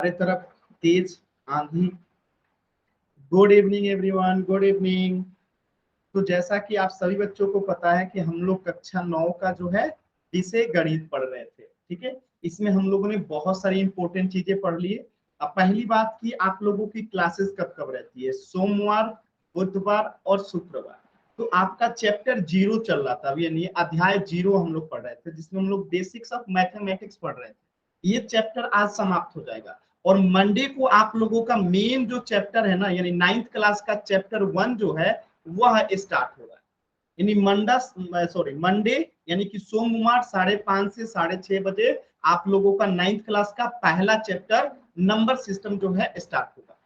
हमारे तरफ तेज आंधी। Good evening everyone, good evening. तो जैसा कि आप सभी बच्चों को पता है कि हम लोग कक्षा 9 का जो है विषय गणित पढ़ रहे थे, ठीक है। इसमें हम लोगों ने बहुत सारी इंपॉर्टेंट चीजें पढ़ ली है। अब पहली बात की आप लोगों की क्लासेस कब कब रहती है? सोमवार, बुधवार और शुक्रवार। तो आपका चैप्टर 0 चल रहा था, यानी अध्याय 0 हम लोग पढ़ रहे थे, जिसमें हम लोग बेसिक्स ऑफ मैथमेटिक्स पढ़ रहे थे। ये चैप्टर आज समाप्त हो जाएगा और मंडे को आप लोगों का मेन जो चैप्टर है ना, यानी 9th क्लास का चैप्टर 1 जो है वह स्टार्ट होगा। यानी मंडे यानी कि सोमवार 5:30 से 6:30 बजे आप लोगों का 9th क्लास का पहला चैप्टर नंबर सिस्टम जो है स्टार्ट होगा।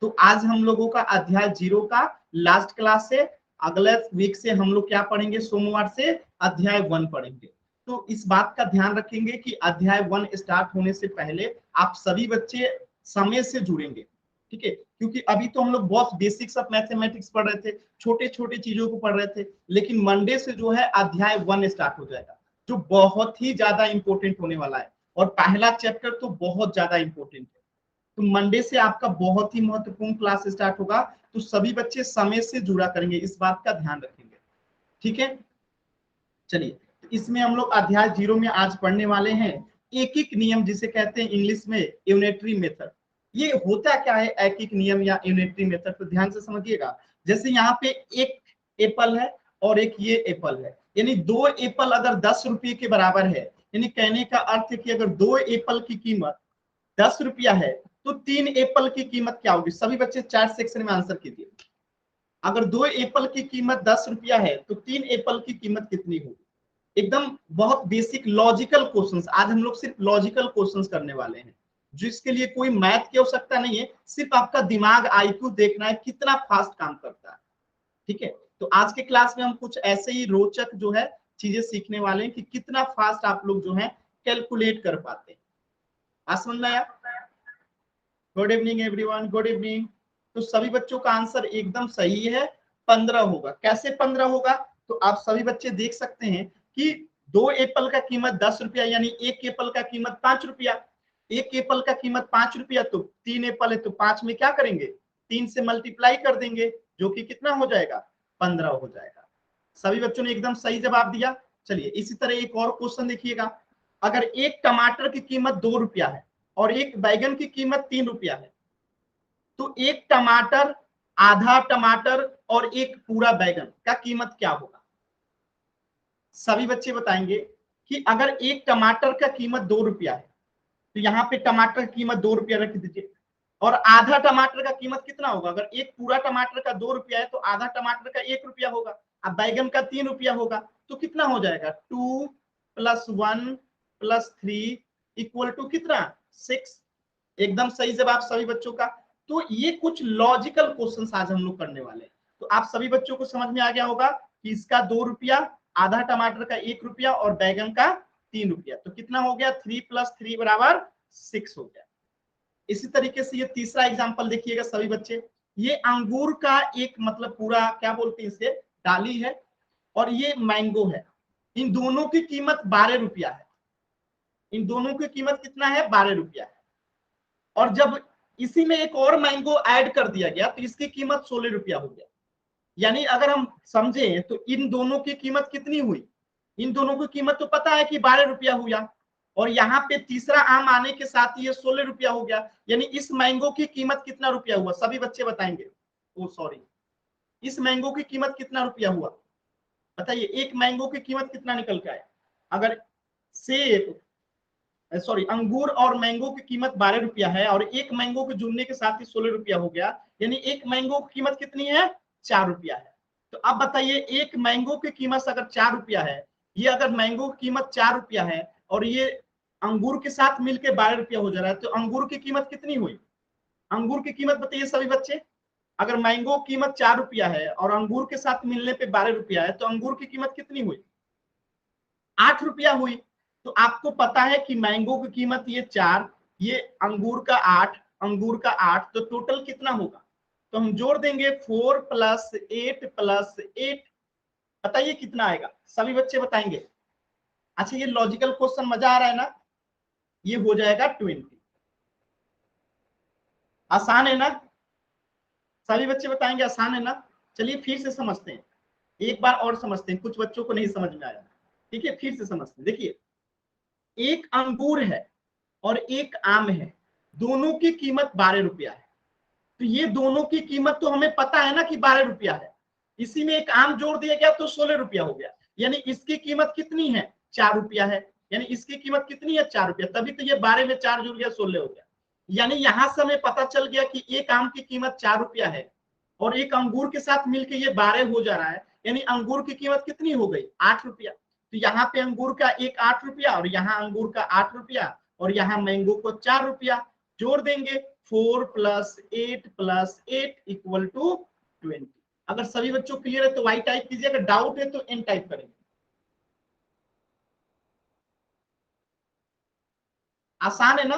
तो आज हम लोगों का अध्याय 0 का लास्ट क्लास से अगले वीक से हम लोग क्या पढ़ेंगे? सोमवार से अध्याय 1 पढ़ेंगे। तो इस बात का ध्यान रखेंगे कि अध्याय 1 स्टार्ट होने से पहले आप सभी बच्चे समय से जुड़ेंगे, ठीक है। क्योंकि अभी तो हम लोग बहुत बेसिक्स ऑफ मैथमेटिक्स पढ़ रहे थे, छोटे छोटे चीजों को पढ़ रहे थे, लेकिन मंडे से जो है अध्याय 1 स्टार्ट हो जाएगा, जो बहुत ही ज्यादा इंपॉर्टेंट होने वाला है। और पहला चैप्टर तो बहुत ज्यादा इंपॉर्टेंट है। तो मंडे से आपका बहुत ही महत्वपूर्ण क्लास स्टार्ट होगा। तो सभी बच्चे समय से जुड़ा करेंगे, इस बात का ध्यान रखेंगे, ठीक है। चलिए, तो इसमें हम लोग अध्याय 0 में आज पढ़ने वाले हैं एक एक नियम, जिसे कहते हैं इंग्लिश में यूनिटरी मेथड। ये होता क्या है एक एक नियम या यूनिटरी मेथड? तो ध्यान से समझिएगा। जैसे यहाँ पे एक एप्पल है और एक ये एप्पल है, यानी 2 एप्पल अगर 10 रुपये के बराबर है, यानी कहने का अर्थ है कि अगर 2 एप्पल की कीमत 10 रुपया है तो 3 एप्पल की कीमत क्या होगी? सभी बच्चे चैट सेक्शन में आंसर कीजिए। अगर 2 एप्पल की कीमत 10 रुपया है तो 3 एप्पल की कीमत कितनी होगी? एकदम बहुत बेसिक लॉजिकल क्वेश्चंस। आज हम लोग सिर्फ लॉजिकल क्वेश्चंस करने वाले हैं, जिसके लिए कोई मैथ की आवश्यकता नहीं है, सिर्फ आपका दिमाग आईक्यू देखना है कितना फास्ट काम करता है, ठीक है। तो आज के क्लास में हम कुछ ऐसे ही रोचक जो है चीजें सीखने वाले हैं कि कितना फास्ट आप लोग जो है कैलकुलेट कर पाते हैं। आज समझ में आया? Good evening everyone, good evening. तो सभी बच्चों का आंसर एकदम सही है, 15 होगा। कैसे 15 होगा? तो आप सभी बच्चे देख सकते हैं कि 2 एप्पल का कीमत 10 रुपया, यानी एक एप्पल का कीमत 5 रुपया। एक एप्पल का कीमत 5 रुपया, तो 3 एप्पल है तो 5 में क्या करेंगे? 3 से मल्टीप्लाई कर देंगे, जो कि कितना हो जाएगा? 15 हो जाएगा। सभी बच्चों ने एकदम सही जवाब दिया। चलिए, इसी तरह एक और क्वेश्चन देखिएगा। अगर एक टमाटर की कीमत 2 रुपया है और एक बैगन की कीमत 3 रुपया है, तो एक टमाटर, आधा टमाटर और एक पूरा बैगन का कीमत क्या होगा? सभी बच्चे बताएंगे कि अगर एक टमाटर का कीमत 2 रुपया है तो यहाँ पे टमाटर की कीमत 2 रुपया रख दीजिए, और आधा टमाटर का कीमत कितना होगा? अगर एक पूरा टमाटर का 2 रुपया है तो आधा टमाटर का 1 रुपया होगा। अब बैगन का 3 रुपया होगा, तो कितना हो जाएगा? 2 + 1 + 3 = कितना? 6। एकदम सही जवाब सभी बच्चों का। तो ये कुछ लॉजिकल क्वेश्चंस आज हम लोग करने वाले हैं। तो आप सभी बच्चों को समझ में आ गया होगा कि इसका 2 रुपया, आधा टमाटर का 1 रुपया और बैगन का 3 रुपया, तो कितना हो गया? 3 + 3 = 6 हो गया। इसी तरीके से ये तीसरा एग्जांपल देखिएगा सभी बच्चे। ये अंगूर का एक मतलब पूरा क्या बोलते हैं इसे, डाली है, और ये मैंगो है। इन दोनों की कीमत 12 रुपया है। इन दोनों की कीमत कितना है? 12 रुपया है। और जब इसी में एक और मैंगो ऐड कर दिया गया तो इसकी कीमत 16 रुपया हो गया। यानी अगर हम समझें तो इन दोनों की कीमत कितनी हुई? इन दोनों की कीमत तो पता है कि 12 रुपया हुआ, और यहाँ पे तीसरा आम आने के साथ ये 16 रुपया हो गया। यानी इस मैंगो की कीमत कितना रुपया हुआ? सभी बच्चे बताएंगे। ओ सॉरी, इस मैंगो की कीमत कितना रुपया हुआ? बताइए, एक मैंगो की कीमत कितना निकल के आया? अगर सेब सॉरी अंगूर और मैंगो की कीमत 12 रुपया है और एक मैंगो के जुड़ने के साथ ही 16 रुपया हो गया, यानी एक मैंगो की कीमत कितनी है? 4 रुपया है। तो अब बताइए, एक मैंगो की कीमत अगर 4 रुपया है, ये अगर मैंगो की कीमत 4 रुपया है और ये अंगूर के साथ मिलकर 12 रुपया हो जा रहा है, तो अंगूर की कीमत कितनी हुई? अंगूर की कीमत बताइए सभी बच्चे। अगर मैंगो की कीमत 4 रुपया है और अंगूर के साथ मिलने पे 12 रुपया है, तो अंगूर की कीमत कितनी हुई? 8 रुपया हुई। तो आपको पता है कि मैंगो की कीमत ये 4, ये अंगूर का 8, अंगूर का 8, तो टोटल कितना होगा? तो हम जोड़ देंगे 4 + 8 + 8। बताइए कितना आएगा? सभी बच्चे बताएंगे। अच्छा, ये लॉजिकल क्वेश्चन मजा आ रहा है ना? ये हो जाएगा 20। आसान है ना? सभी बच्चे बताएंगे आसान है ना? चलिए फिर से समझते हैं, एक बार और समझते हैं, कुछ बच्चों को नहीं समझ में आया। ठीक है, फिर से समझते हैं। देखिए, एक अंगूर है और एक आम है, दोनों की कीमत 12 रुपया है। तो ये दोनों की कीमत तो हमें पता है ना कि 12 रुपया है, इसी में एक आम जोड़ दिया गया तो 16 रुपया हो गया, यानी इसकी कीमत कितनी है? 4 रुपया है। यानी इसकी कीमत कितनी है? 4 रुपया, तभी तो ये 12 में 4 जुड़ गया, 16 हो गया। यानी यहां से हमें पता चल गया कि एक आम की कीमत 4 रुपया है और एक अंगूर के साथ मिलकर ये 12 हो जा रहा है, यानी अंगूर की कीमत कितनी हो गई? 8 रुपया। तो यहाँ पे अंगूर का एक 8 रुपया और यहाँ अंगूर का 8 रुपया और यहाँ मैंगो को 4 रुपया जोड़ देंगे, 4 + 8 + 8 = 20। अगर सभी बच्चों क्लियर है तो वाई टाइप कीजिए, अगर डाउट है तो एन टाइप करेंगे। आसान है ना?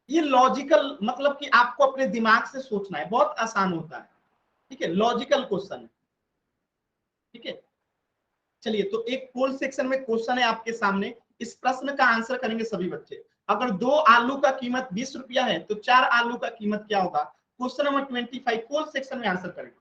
ये लॉजिकल, मतलब कि आपको अपने दिमाग से सोचना है, बहुत आसान होता है। ठीक है, लॉजिकल क्वेश्चन है। ठीक है, चलिए तो एक पोल सेक्शन में क्वेश्चन है आपके सामने, इस प्रश्न का आंसर करेंगे सभी बच्चे। अगर 2 आलू का कीमत 20 रुपया है तो 4 आलू का कीमत क्या होगा? क्वेश्चन नंबर 25 पोल सेक्शन में आंसर करेंगे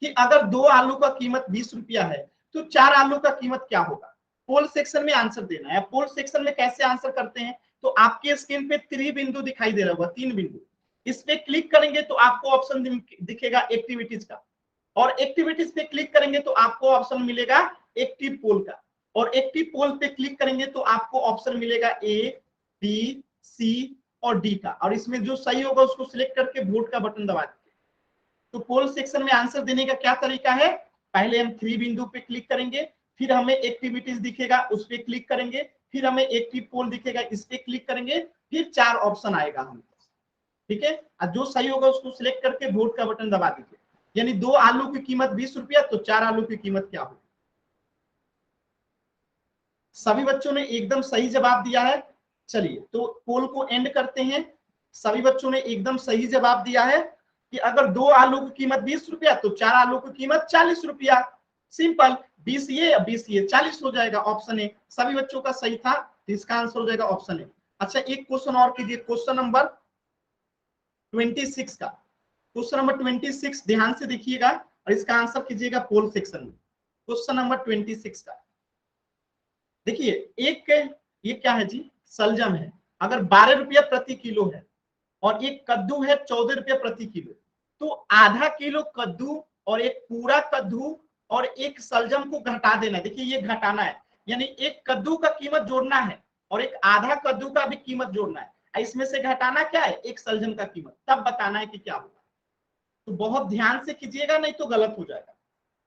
कि अगर 2 आलू का कीमत 20 रुपया है तो 4 आलू का कीमत क्या होगा? पोल सेक्शन में आंसर देना है। पोल सेक्शन में कैसे आंसर करते हैं? तो आपके स्क्रीन पे 3 बिंदु दिखाई दे रहा होगा, 3 बिंदु, इस पे क्लिक करेंगे तो आपको ऑप्शन दिखेगा एक्टिविटीज का, और एक्टिविटीज पे क्लिक करेंगे तो आपको ऑप्शन मिलेगा एक्टिव पोल का, और एक्टिव पोल पे क्लिक करेंगे तो आपको ऑप्शन मिलेगा ए, बी, सी और डी का, और इसमें जो सही होगा उसको सिलेक्ट करके वोट का बटन दबा दीजिए। तो पोल सेक्शन में आंसर देने का क्या तरीका है? पहले हम 3 बिंदु पे क्लिक करेंगे, फिर हमें एक्टिविटीज दिखेगा उस पे क्लिक करेंगे, फिर हमें एक्टिव पोल दिखेगा इस पे क्लिक करेंगे, फिर 4 ऑप्शन आएगा हमें। ठीक है, और जो सही होगा उसको सिलेक्ट करके वोट का बटन दबा दीजिए। यानी 2 आलू की कीमत 20 रुपया तो 4 आलू की कीमत क्या होगी? सभी बच्चों ने एकदम सही जवाब दिया है। चलिए तो पोल को एंड करते हैं। सभी बच्चों ने एकदम सही जवाब दिया है कि अगर 2 आलू की कीमत 20 रुपया तो 4 आलू की कीमत 40 रुपया। सिंपल, 20 ये 20 ये 40 हो जाएगा, ऑप्शन ए। सभी बच्चों का सही था, तो इसका आंसर हो जाएगा ऑप्शन ए। अच्छा, एक क्वेश्चन और कीजिए, क्वेश्चन नंबर 26 का। क्वेश्चन नंबर 26 ध्यान से देखिएगा और इसका आंसर कीजिएगा पोल सेक्शन में। क्वेश्चन नंबर 26 का देखिए, एक ये क्या है जी? सलजम है। अगर 12 रुपया प्रति किलो है और एक कद्दू है 14 रुपया प्रति किलो, तो आधा किलो कद्दू और एक पूरा कद्दू और एक सलजम को घटा देना। देखिए ये घटाना है, यानी एक कद्दू का कीमत जोड़ना है और एक आधा कद्दू का भी कीमत जोड़ना है, इसमें से घटाना क्या है? एक सलजम का कीमत, तब बताना है कि क्या होगा। तो बहुत ध्यान से कीजिएगा, नहीं तो गलत हो जाएगा।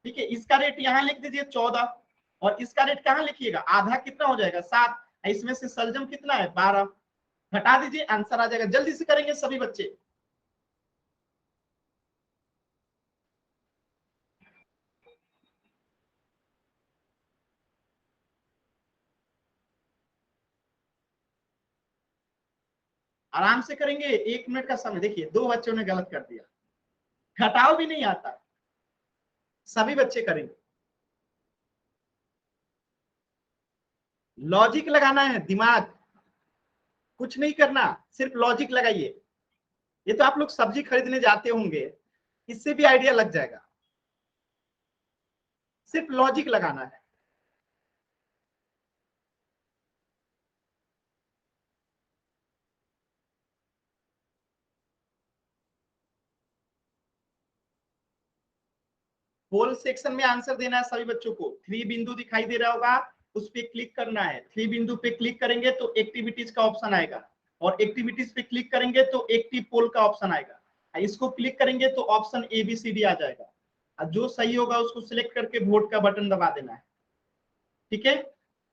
ठीक है, इसका रेट यहाँ लिख दीजिए 14, और इसका रेट कहाँ लिखिएगा? आधा कितना हो जाएगा? 7, इसमें से सलजम कितना है? 12, घटा दीजिए, आंसर आ जाएगा। जल्दी से करेंगे सभी बच्चे। आराम से करेंगे, 1 मिनट का समय। देखिए 2 बच्चों ने गलत कर दिया, घटाओ भी नहीं आता। सभी बच्चे करेंगे, लॉजिक लगाना है, दिमाग, कुछ नहीं करना, सिर्फ लॉजिक लगाइए। ये तो आप लोग सब्जी खरीदने जाते होंगे, इससे भी आइडिया लग जाएगा, सिर्फ लॉजिक लगाना है। पोल सेक्शन में आंसर देना है सभी बच्चों को। 3 बिंदु दिखाई दे रहा होगा, उस पर क्लिक करना है। 3 बिंदु पे क्लिक करेंगे तो एक्टिविटीज का ऑप्शन आएगा, और एक्टिविटीज पे क्लिक करेंगे तो एक्टिव पोल का ऑप्शन आएगा। इसको क्लिक करेंगे तो ऑप्शन ABCD आ जाएगा, और जो सही होगा उसको सिलेक्ट करके वोट का बटन दबा देना है। ठीक है,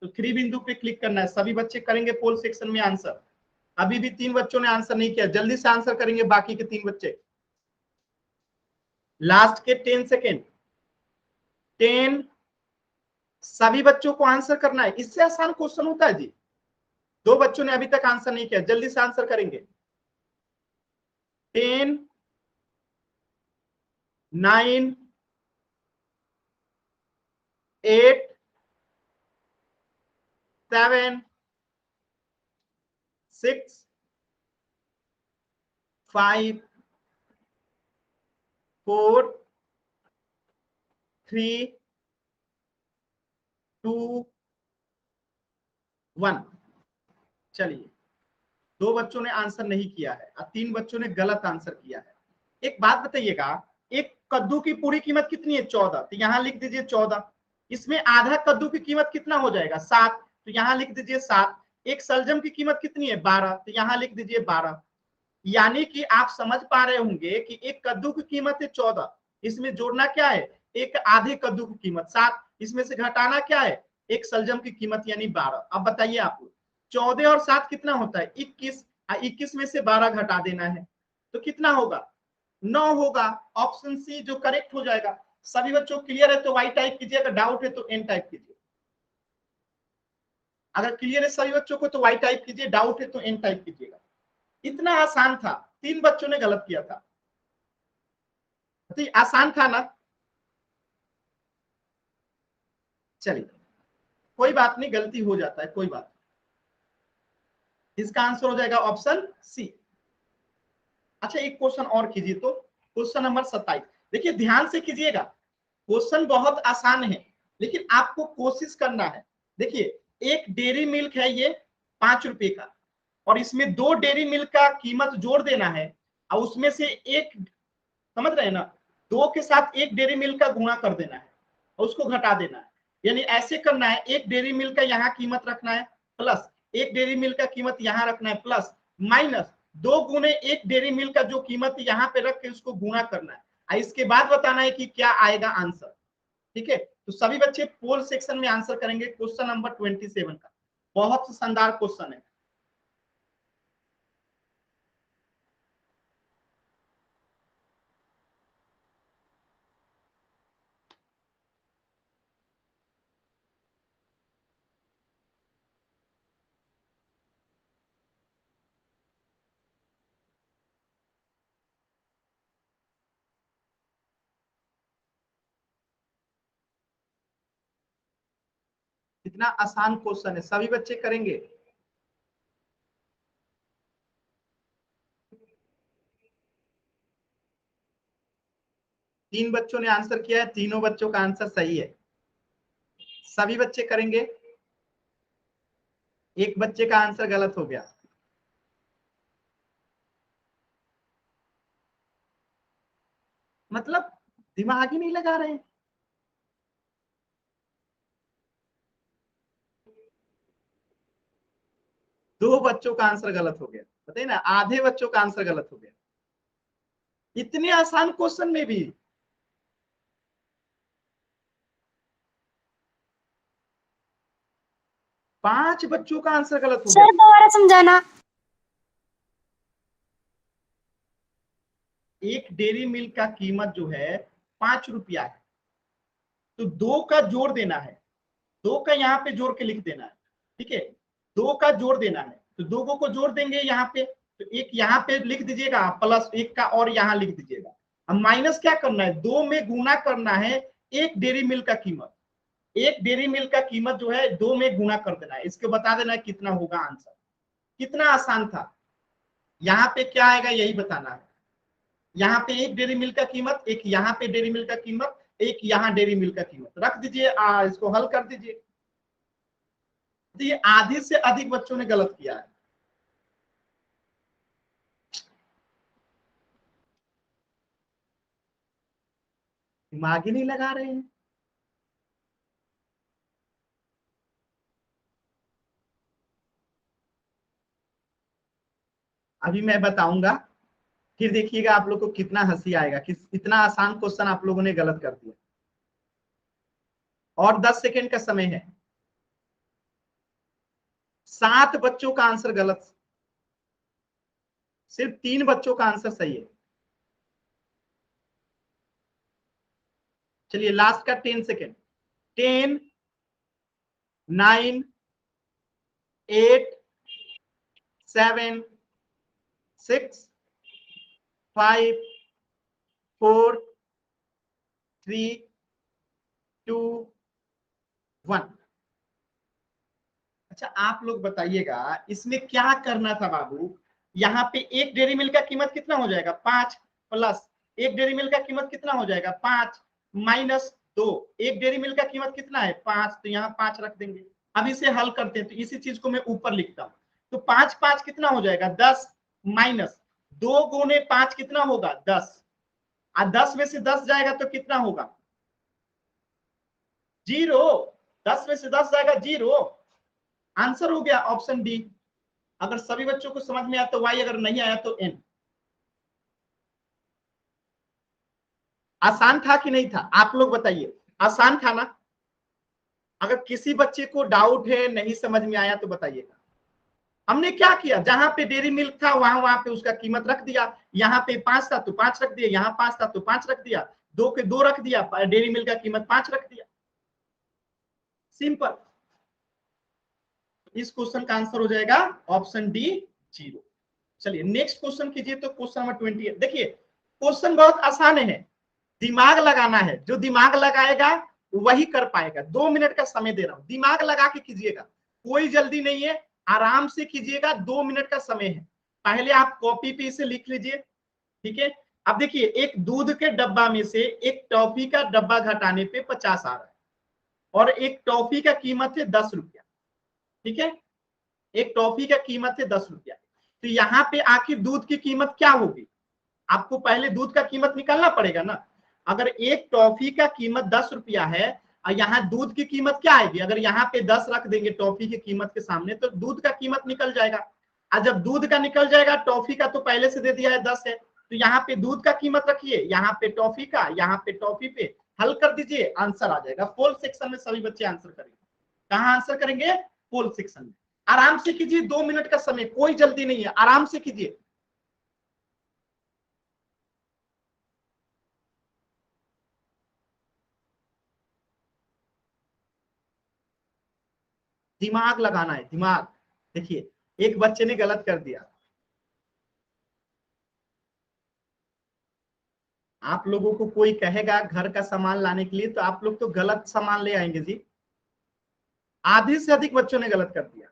तो 3 बिंदु पे क्लिक करना है। सभी बच्चे करेंगे पोल सेक्शन में आंसर। अभी भी 3 बच्चों ने आंसर नहीं किया, जल्दी से आंसर करेंगे बाकी के 3 बच्चे। लास्ट के 10 सेकेंड, 10। सभी बच्चों को आंसर करना है, इससे आसान क्वेश्चन होता है जी। 2 बच्चों ने अभी तक आंसर नहीं किया, जल्दी से आंसर करेंगे। 10, 9, 8, 7, 6, 5 4 3 2 1। चलिए, 2 बच्चों ने आंसर नहीं किया है और 3 बच्चों ने गलत आंसर किया है। एक बात बताइएगा, एक कद्दू की पूरी कीमत कितनी है? 14। तो यहां लिख दीजिए 14। इसमें आधा कद्दू की कीमत कितना हो जाएगा? 7। तो यहां लिख दीजिए 7। एक सलजम की कीमत कितनी है? 12। तो यहां लिख दीजिए 12। यानी कि आप समझ पा रहे होंगे कि एक कद्दू की कीमत है 14, इसमें जोड़ना क्या है? एक आधे कद्दू की कीमत 7, इसमें से घटाना क्या है? एक सलजम की कीमत यानी 12। अब बताइए आप, 14 और 7 कितना होता है? 21। 21 में से 12 घटा देना है तो कितना होगा? 9 होगा। ऑप्शन सी जो करेक्ट हो जाएगा। सभी बच्चों क्लियर है तो वाई टाइप कीजिए, अगर डाउट है तो एन टाइप कीजिए। अगर क्लियर है सभी बच्चों को तो वाई टाइप कीजिए, डाउट है तो एन टाइप कीजिएगा। इतना आसान था, 3 बच्चों ने गलत किया था। तो आसान था ना? चलिए, कोई बात नहीं, गलती हो जाता है, कोई बात नहीं। इसका आंसर हो जाएगा ऑप्शन सी। अच्छा, एक क्वेश्चन और कीजिए तो, क्वेश्चन नंबर 27। देखिए ध्यान से कीजिएगा, क्वेश्चन बहुत आसान है लेकिन आपको कोशिश करना है। देखिए, एक डेयरी मिल्क है ये 5 रुपए का, और इसमें 2 डेयरी मिल्क का कीमत जोड़ देना है और उसमें से एक, समझ रहे हैं ना, 2 के साथ एक डेयरी मिल्क का गुणा कर देना है और उसको घटा देना है। यानी ऐसे करना है, एक डेयरी मिल्क का यहाँ कीमत रखना है प्लस, एक डेयरी मिल्क का कीमत यहाँ रखना है प्लस, माइनस 2 गुने एक डेयरी मिल्क का जो कीमत यहाँ पे रख के उसको गुणा करना है। इसके बाद बताना है कि क्या आएगा आंसर। ठीक है, तो सभी बच्चे पोल सेक्शन में आंसर करेंगे क्वेश्चन नंबर 27 का। बहुत शानदार क्वेश्चन है। इतना आसान क्वेश्चन है, सभी बच्चे करेंगे। तीन बच्चों ने आंसर किया है, तीनों बच्चों का आंसर सही है। सभी बच्चे करेंगे। एक बच्चे का आंसर गलत हो गया। मतलब दिमाग ही नहीं लगा रहे हैं। दो बच्चों का आंसर गलत हो गया, बताइए ना, आधे बच्चों का आंसर गलत हो गया इतने आसान क्वेश्चन में भी। 5 बच्चों का आंसर गलत हो गया। सर दोबारा समझाना। एक डेयरी मिल्क का कीमत जो है 5 रुपया है, तो 2 का जोड़ देना है, 2 का यहाँ पे जोड़ के लिख देना है। ठीक है, 2 का जोड़ देना है, तो 2 को जोड़ देंगे यहाँ पे, तो एक यहाँ पे लिख दीजिएगा प्लस एक का और यहाँ लिख दीजिएगा। अब माइनस क्या करना है? 2 में गुना करना है एक डेयरी मिल्क का कीमत। एक डेयरी मिल्क का कीमत जो है 2 में गुना कर देना है, इसको बता देना है कितना होगा आंसर। कितना आसान था। यहाँ पे क्या आएगा यही बताना है। यहाँ पे एक डेयरी मिल्क का कीमत, एक यहाँ पे डेयरी मिल्क का कीमत, एक यहाँ डेयरी मिल्क का कीमत रख दीजिए, इसको हल कर दीजिए। तो ये आधे से अधिक बच्चों ने गलत किया है। दिमाग ही नहीं लगा रहे हैं। अभी मैं बताऊंगा, फिर देखिएगा आप लोग को कितना हंसी आएगा कि इतना आसान क्वेश्चन आप लोगों ने गलत कर दिया। और 10 सेकेंड का समय है। 7 बच्चों का आंसर गलत, सिर्फ 3 बच्चों का आंसर सही है। चलिए लास्ट का 10 सेकेंड। 10 9 8 7 6 5 4 3 2 1। अच्छा, आप लोग बताइएगा इसमें क्या करना था बाबू। यहाँ पे एक डेयरी मिल्क का कीमत कितना हो जाएगा? 5 प्लस एक डेयरी मिल्क का कीमत कितना हो जाएगा 5 माइनस 2, एक डेयरी मिल्क का कीमत कितना है 5, तो यहाँ 5 रख देंगे। अब इसे हल करते हैं तो इसी चीज को मैं ऊपर लिखता हूँ, तो 5 5 कितना हो जाएगा 10 माइनस 2 गुने 5 कितना होगा 10, और 10 में से 10 जाएगा तो कितना होगा 0, 10 में से 10 जाएगा 0। आंसर हो गया ऑप्शन डी। अगर सभी बच्चों को समझ में आया तो वाई, अगर नहीं आया तो एन। आसान था कि नहीं था आप लोग बताइए, आसान था ना? अगर किसी बच्चे को डाउट है, नहीं समझ में आया तो बताइएगा। हमने क्या किया, जहां पे डेयरी मिल्क था वहां पे उसका कीमत रख दिया, यहाँ पे 5 था तो 5 रख दिया, यहाँ 5 था तो 5 रख दिया, 2 के 2 रख दिया, डेयरी मिल्क का कीमत 5 रख दिया, सिंपल। इस क्वेश्चन का आंसर हो जाएगा ऑप्शन डी 0। चलिए नेक्स्ट क्वेश्चन कीजिए, तो क्वेश्चन नंबर 28। देखिए क्वेश्चन बहुत आसान है, दिमाग लगाना है, जो दिमाग लगाएगा वही कर पाएगा। 2 मिनट का समय दे रहा हूं, दिमाग लगा के कीजिएगा, कोई जल्दी नहीं है, आराम से कीजिएगा, 2 मिनट का समय है। पहले आप कॉपी पे इसे लिख लीजिए, ठीक है। अब देखिए एक दूध के डब्बा में से एक टॉफी का डब्बा घटाने पे 50 आ रहा है, और एक टॉफी का कीमत है 10 रुपया, ठीक है। एक टॉफी का कीमत है 10 रुपया, तो यहाँ पे आखिर दूध की कीमत क्या होगी? आपको पहले दूध का कीमत निकालना पड़ेगा ना। अगर एक टॉफी का कीमत 10 रुपया है और यहाँ दूध की कीमत क्या आएगी, अगर यहाँ पे 10 रख देंगे टॉफी की कीमत के सामने, तो दूध का कीमत निकल जाएगा। और जब दूध का निकल जाएगा, टॉफी का तो पहले से दे दिया है 10 है, तो यहाँ पे दूध का कीमत रखिए, यहाँ पे टॉफी का, यहाँ पे टॉफी पे हल कर दीजिए, आंसर आ जाएगा। पोल सेक्शन में सभी बच्चे आंसर करेंगे। कहाँ आंसर करेंगे? पोल सेक्शन में। आराम से कीजिए, 2 मिनट का समय, कोई जल्दी नहीं है, आराम से कीजिए। दिमाग लगाना है, दिमाग। देखिए एक बच्चे ने गलत कर दिया, आप लोगों को कोई कहेगा घर का सामान लाने के लिए तो आप लोग तो गलत सामान ले आएंगे जी। आधे से अधिक बच्चों ने गलत कर दिया।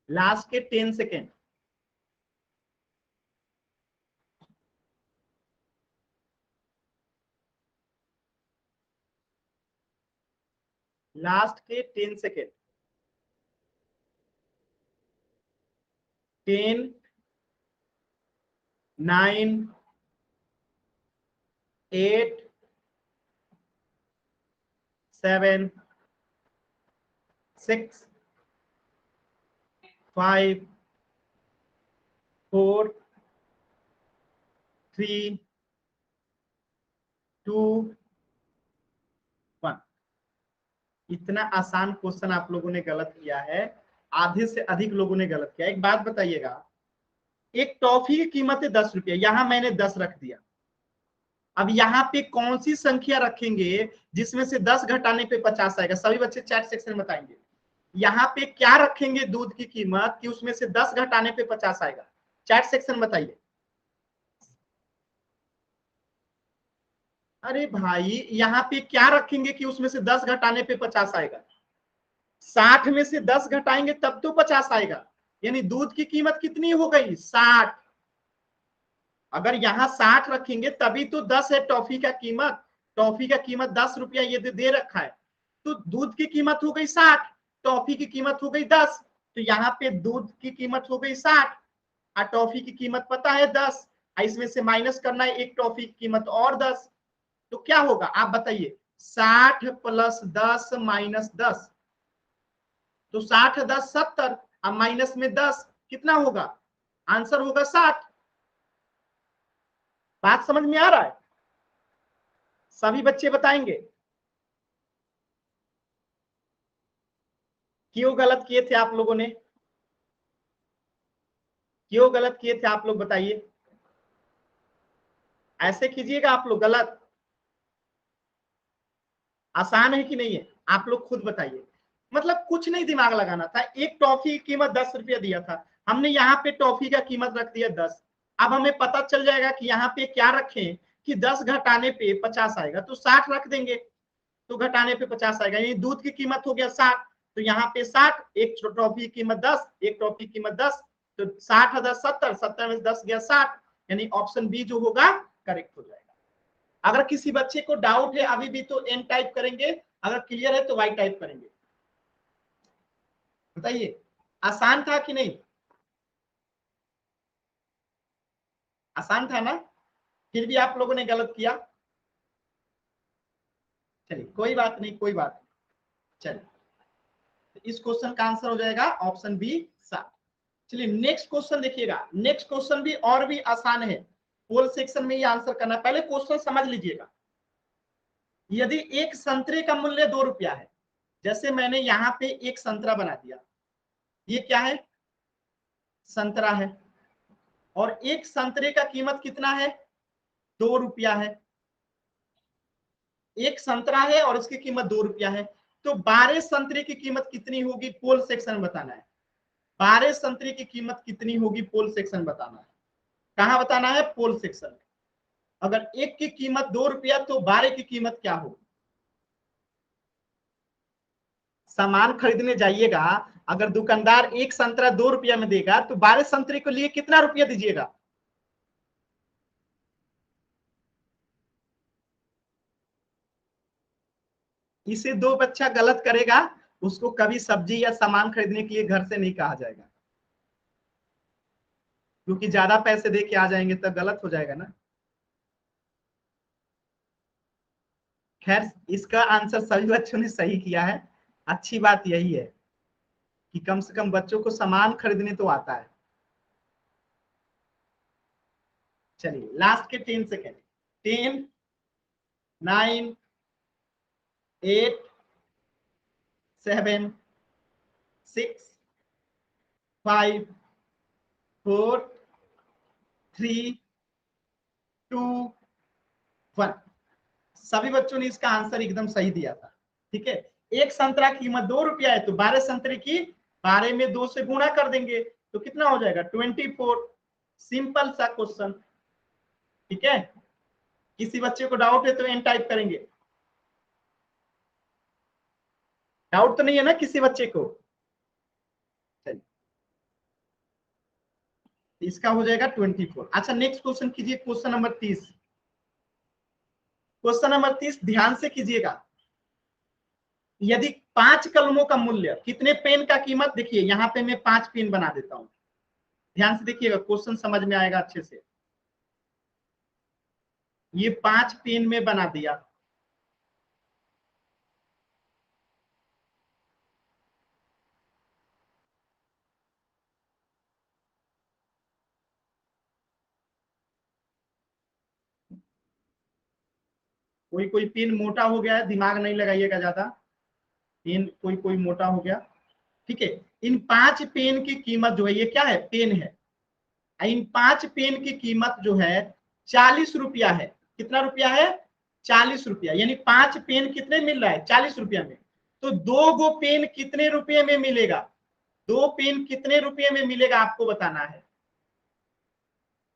लास्ट के 10 सेकेंड, लास्ट के 10 सेकेंड, 10 9 8 7 6 5 4 3 2 1। इतना आसान क्वेश्चन आप लोगों ने गलत किया है, आधे से अधिक लोगों ने गलत किया। एक बात बताइएगा, एक टॉफी की कीमत है 10 रुपया, यहां मैंने 10 रख दिया। अब यहाँ पे कौन सी संख्या रखेंगे जिसमें से 10 घटाने पे 50 आएगा? सभी बच्चे चैट सेक्शन में बताएंगे। यहाँ पे क्या रखेंगे दूध की कीमत कि उसमें से 10 घटाने पे 50 आएगा? चैट सेक्शन बताइए। अरे भाई यहाँ पे क्या रखेंगे कि उसमें से 10 घटाने पे 50 आएगा? 60 में से 10 घटाएंगे तब तो 50 आएगा, यानी दूध की कीमत कितनी हो गई 60। अगर यहाँ 60 रखेंगे तभी तो 10 है टॉफी का कीमत, टॉफी का कीमत 10 रुपया ये दे रखा है, तो दूध की कीमत हो गई 60, टॉफी की कीमत हो गई 10, तो यहाँ पे दूध की कीमत हो गई 60 और टॉफी की कीमत पता है 10, इसमें से माइनस करना है एक टॉफी की कीमत और 10, तो क्या होगा आप बताइए? 60 प्लस 10 माइनस 10, तो 60 10 70, अब माइनस में 10 कितना होगा? आंसर होगा 60। बात समझ में आ रहा है? सभी बच्चे बताएंगे क्यों गलत किए थे आप लोगों ने। क्यों गलत किए थे आप लोग बताइए? ऐसे कीजिएगा आप लोग गलत? आसान है कि नहीं है? आप लोग खुद बताइए। मतलब कुछ नहीं दिमाग लगाना था, एक टॉफी की कीमत 10 रुपया दिया था, हमने यहाँ पे टॉफी का कीमत रख दिया 10। अब हमें पता चल जाएगा कि यहाँ पे क्या रखें कि 10 घटाने पे 50 आएगा, तो 60 रख देंगे, तो घटाने पे 50 आएगा। यानी दूध की कीमत हो गया 60, तो यहाँ पे 60, एक टॉफी की कीमत 10, एक टॉफी की कीमत 10, तो 60 हजार 70, 70 में 10 गया 60, यानी ऑप्शन बी जो होगा करेक्ट हो जाएगा। अगर किसी बच्चे को डाउट है अभी भी तो एन टाइप करेंगे, अगर क्लियर है तो वाई टाइप करेंगे। बताइए, आसान था कि नहीं? आसान था ना? फिर भी आप लोगों ने गलत किया। चलिए कोई बात नहीं, कोई बात नहीं। चलिए, तो इस क्वेश्चन का आंसर हो जाएगा ऑप्शन बी 7। चलिए नेक्स्ट क्वेश्चन देखिएगा, नेक्स्ट क्वेश्चन भी और भी आसान है, पोल सेक्शन में ये आंसर करना। पहले क्वेश्चन समझ लीजिएगा। यदि एक संतरे का मूल्य 2 रुपया है, जैसे मैंने यहाँ पे एक संतरा बना दिया, ये क्या है? संतरा है, और एक संतरे का कीमत कितना है? 2 रुपया है। एक संतरा है और इसकी कीमत 2 रुपया है, तो 12 संतरे की कीमत कितनी होगी पोल सेक्शन में बताना है। 12 संतरे की कीमत कितनी होगी पोल सेक्शन बताना है। कहां बताना है? पोल सेक्शन में। अगर एक की कीमत 2 रुपया तो 12 की कीमत क्या होगी? सामान खरीदने जाइएगा, अगर दुकानदार एक संतरा 2 रुपया में देगा तो 12 संतरे के लिए कितना रुपया दीजिएगा? इसे दो बच्चा गलत करेगा, उसको कभी सब्जी या सामान खरीदने के लिए घर से नहीं कहा जाएगा, क्योंकि ज्यादा पैसे दे के आ जाएंगे तब गलत हो जाएगा ना। खैर, इसका आंसर सभी बच्चों ने सही किया है। अच्छी बात यही है कि कम से कम बच्चों को सामान खरीदने तो आता है। चलिए लास्ट के 10 सेकेंड। 10, 9, 8, 7, 6, 5, 4, 3, 2, 1। सभी बच्चों ने इसका आंसर एकदम सही दिया था। ठीक है, एक संतरा की कीमत 2 रुपया है, तो 12 संतरे की 12 में 2 से गुणा कर देंगे तो कितना हो जाएगा? 24। सिंपल सा क्वेश्चन। ठीक है, किसी बच्चे को डाउट है तो एन टाइप करेंगे। डाउट तो नहीं है ना किसी बच्चे को? चलिए, इसका हो जाएगा 24। अच्छा नेक्स्ट क्वेश्चन कीजिए, क्वेश्चन नंबर 30। क्वेश्चन नंबर 30 ध्यान से कीजिएगा। यदि 5 कलमों का मूल्य, कितने पेन का कीमत, देखिए यहाँ पे मैं 5 पेन बना देता हूं, ध्यान से देखिएगा, क्वेश्चन समझ में आएगा अच्छे से। ये 5 पेन में बना दिया, कोई कोई पेन मोटा हो गया है, दिमाग नहीं लगाइएगा ज्यादा, पेन कोई कोई मोटा हो गया। ठीक है, इन 5 पेन की कीमत जो है, ये क्या है? पेन है। इन 5 पेन की कीमत जो है 40 रुपया है। कितना रुपया है? 40 रुपया। यानी 5 पेन कितने मिल रहा है? 40 रुपया में। तो 2 गो पेन कितने रुपये में मिलेगा? 2 पेन कितने रुपये में मिलेगा आपको बताना है,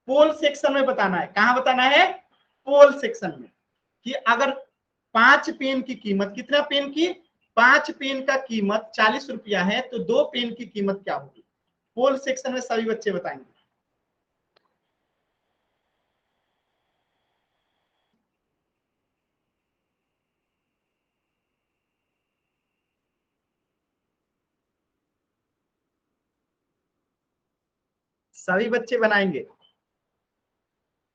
पोल सेक्शन में बताना है। कहां बताना है? पोल सेक्शन में। कि अगर 5 पेन की कीमत, कितना पेन की? 5 पेन का कीमत 40 रुपया है, तो 2 पेन की कीमत क्या होगी? पोल सेक्शन में सभी बच्चे बताएंगे। सभी बच्चे बनाएंगे।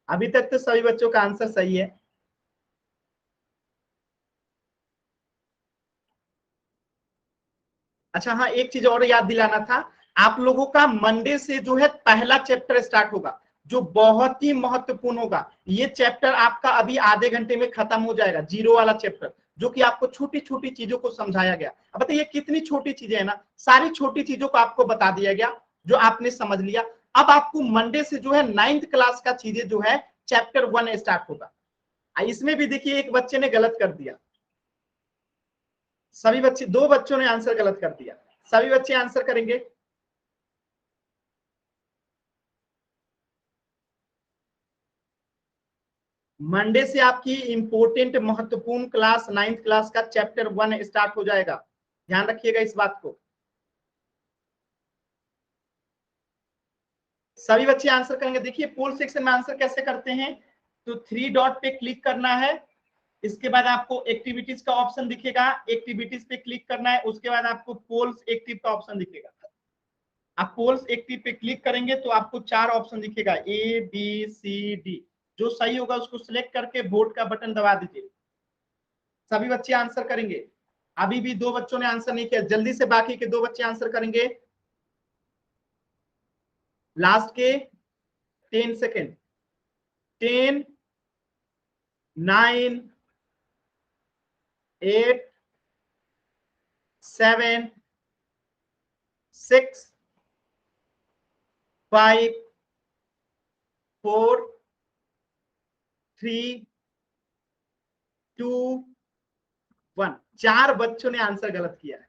अभी तक तो सभी बच्चों का आंसर सही है। अच्छा हाँ, एक चीज और याद दिलाना था, आप लोगों का मंडे से जो है पहला चैप्टर स्टार्ट होगा, जो बहुत ही महत्वपूर्ण होगा। ये चैप्टर आपका अभी आधे घंटे में खत्म हो जाएगा, जीरो वाला चैप्टर, जो कि आपको छोटी छोटी चीजों को समझाया गया। अब बताइए कितनी छोटी चीजें है ना, सारी छोटी चीजों को आपको बता दिया गया, जो आपने समझ लिया। अब आपको मंडे से जो है 9th क्लास का चीजें जो है चैप्टर 1 स्टार्ट होगा। इसमें भी देखिए एक बच्चे ने गलत कर दिया, सभी बच्चे, 2 बच्चों ने आंसर गलत कर दिया। सभी बच्चे आंसर करेंगे। मंडे से आपकी इंपोर्टेंट महत्वपूर्ण क्लास 9th क्लास का चैप्टर 1 स्टार्ट हो जाएगा, ध्यान रखिएगा इस बात को। सभी बच्चे आंसर करेंगे। देखिए पोल सेक्शन में आंसर कैसे करते हैं, तो 3 डॉट पे क्लिक करना है, इसके बाद आपको एक्टिविटीज का ऑप्शन दिखेगा, एक्टिविटीज पे क्लिक करना है, उसके बाद आपको पोल्स एक्टिव का ऑप्शन दिखेगा। आप पोल्स एक्टिव पे क्लिक करेंगे तो आपको 4 ऑप्शन दिखेगा, ABCD। जो सही होगा उसको सिलेक्ट करके वोट का बटन दबा दीजिए। सभी बच्चे आंसर करेंगे। अभी भी 2 बच्चों ने आंसर नहीं किया, जल्दी से बाकी के 2 बच्चे आंसर करेंगे। लास्ट के 10 सेकेंड। 10, 9, 8, 7, 6, 5, 4, 3, 2, 1। 4 बच्चों ने आंसर गलत किया है।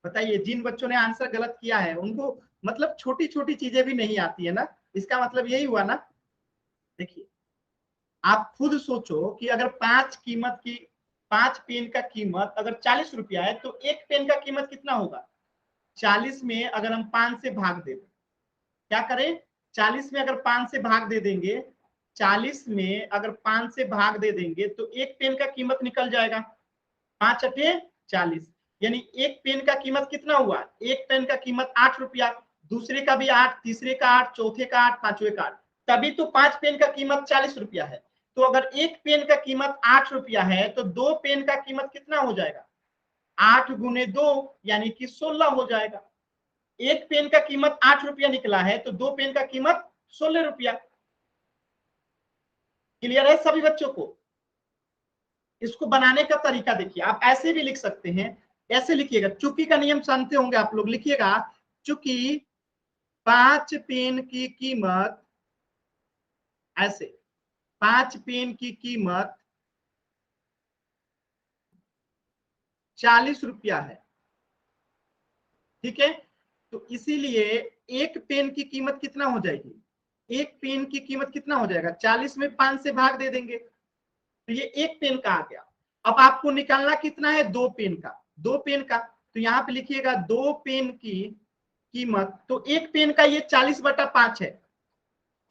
बताइए, जिन बच्चों ने आंसर गलत किया है उनको मतलब छोटी छोटी चीजें भी नहीं आती है ना, इसका मतलब यही हुआ ना। देखिए आप खुद सोचो कि अगर 5 पेन का कीमत अगर 40 रुपया है तो एक पेन का कीमत कितना होगा। 40 में अगर हम 5 से भाग दे दें, क्या करें, 40 में अगर 5 से भाग दे देंगे, 40 में अगर 5 से भाग दे देंगे तो एक पेन का कीमत निकल जाएगा, 5 अठे 40। यानी एक पेन का कीमत कितना हुआ, एक पेन का कीमत 8 रुपया, दूसरे का भी 8, तीसरे का 8, चौथे का 8, पांचवे का 8, तभी तो 5 पेन का कीमत 40 रुपया है। तो अगर एक पेन का कीमत 8 रुपया है तो 2 पेन का कीमत कितना हो जाएगा, 8 गुने 2 यानी कि 16 हो जाएगा। एक पेन का कीमत 8 रुपया निकला है तो 2 पेन का कीमत 16 रुपया। क्लियर है सभी बच्चों को। इसको बनाने का तरीका देखिए, आप ऐसे भी लिख सकते हैं, ऐसे लिखिएगा, चुकी का नियम जानते होंगे आप लोग, लिखिएगा चुकी 5 पेन की कीमत, ऐसे 5 पेन की कीमत 40 रुपया है, ठीक है। तो इसीलिए एक पेन की कीमत कितना हो जाएगी, एक पेन की कीमत कितना हो जाएगा, 40 में 5 से भाग दे देंगे तो ये एक पेन का आ गया। अब आपको निकालना कितना है, 2 पेन का, 2 पेन का, तो यहाँ पे लिखिएगा 2 पेन की कीमत, तो एक पेन का ये 40/5 है,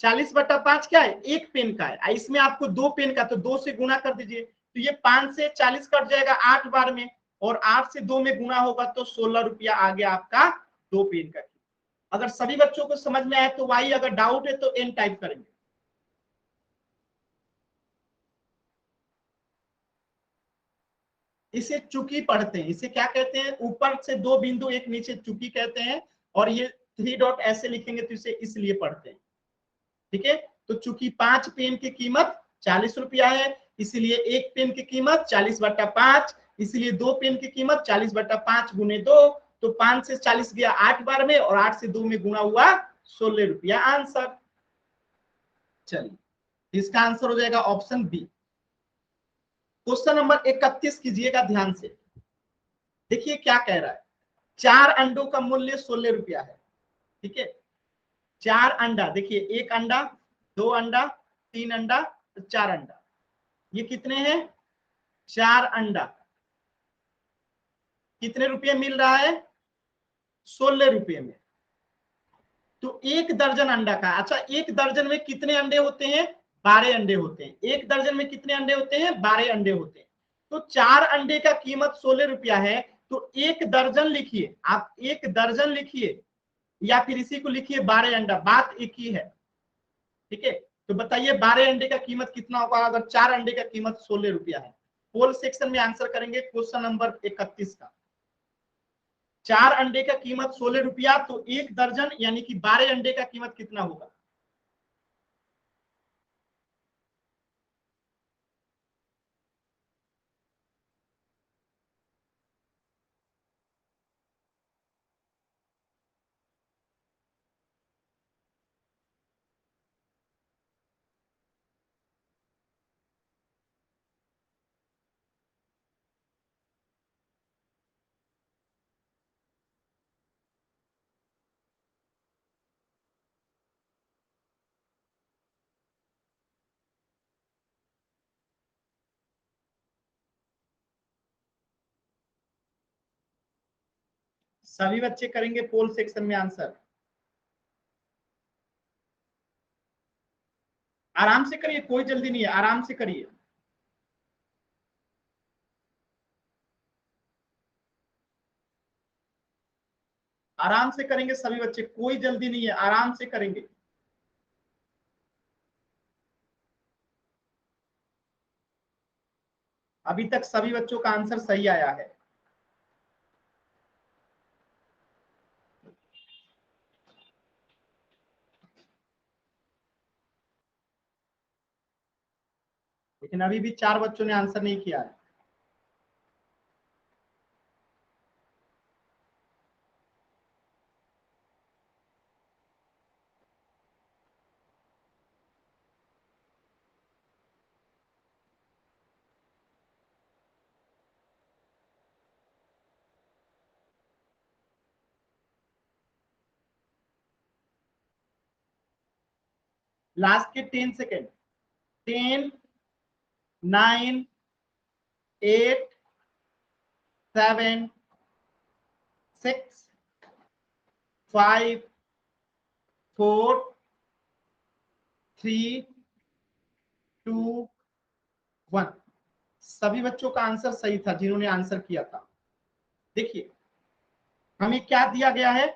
40/5 क्या है, एक पेन का है। इसमें आपको 2 पेन का, तो 2 से गुना कर दीजिए, तो ये 5 से 40 कट जाएगा 8 बार में, और 8 से 2 में गुना होगा तो 16 रुपया आ गया आपका 2 पेन का। अगर सभी बच्चों को समझ में आए तो वाई, अगर डाउट है तो एन टाइप करेंगे। इसे चुकी पढ़ते हैं, इसे क्या कहते हैं, ऊपर से 2 बिंदु एक नीचे चुकी कहते हैं, और ये 3 डॉट ऐसे लिखेंगे तो इसे इसलिए पढ़ते हैं, ठीक है। तो चूंकि 5 पेन की कीमत 40 रुपया है, इसलिए एक पेन की कीमत 40/5, इसलिए 2 पेन की कीमत 40/5 गुने 2, तो 5 से 40 गया 8 बार में, और 8 से 2 में गुना हुआ 16 रुपया आंसर। चलिए इसका आंसर हो जाएगा ऑप्शन बी। क्वेश्चन नंबर 31 कीजिएगा ध्यान से, देखिए क्या कह रहा है। 4 अंडों का मूल्य 16 रुपया है, ठीक है। 4 अंडा, देखिए एक अंडा, 2 अंडा, 3 अंडा, 4 अंडा, ये कितने हैं, 4 अंडा, कितने रुपये मिल रहा है, 16 रुपये में। तो एक दर्जन अंडा का, अच्छा एक दर्जन में कितने अंडे होते हैं, 12 अंडे होते हैं। एक दर्जन में कितने अंडे होते हैं, 12 अंडे होते हैं। तो 4 अंडे का कीमत 16 रुपया है, तो एक दर्जन लिखिए, आप एक दर्जन लिखिए, या फिर इसी को लिखिए 12 अंडा, बात एक ही है, ठीक है। तो बताइए 12 अंडे का कीमत कितना होगा अगर 4 अंडे का कीमत 16 रुपया है। पोल सेक्शन में आंसर करेंगे क्वेश्चन नंबर 31 का। 4 अंडे का कीमत 16 रुपया, तो एक दर्जन यानी कि 12 अंडे का कीमत कितना होगा। सभी बच्चे करेंगे पोल सेक्शन में आंसर। आराम से करिए, कोई जल्दी नहीं है, आराम से करिए। आराम से करेंगे सभी बच्चे, कोई जल्दी नहीं है, आराम से करेंगे। अभी तक सभी बच्चों का आंसर सही आया है। लेकिन अभी भी 4 बच्चों ने आंसर नहीं किया है। लास्ट के 10 सेकेंड। 10, 9, 8, 7, 6, 5, 4, 3, 2, 1। सभी बच्चों का आंसर सही था जिन्होंने आंसर किया था। देखिए हमें क्या दिया गया है,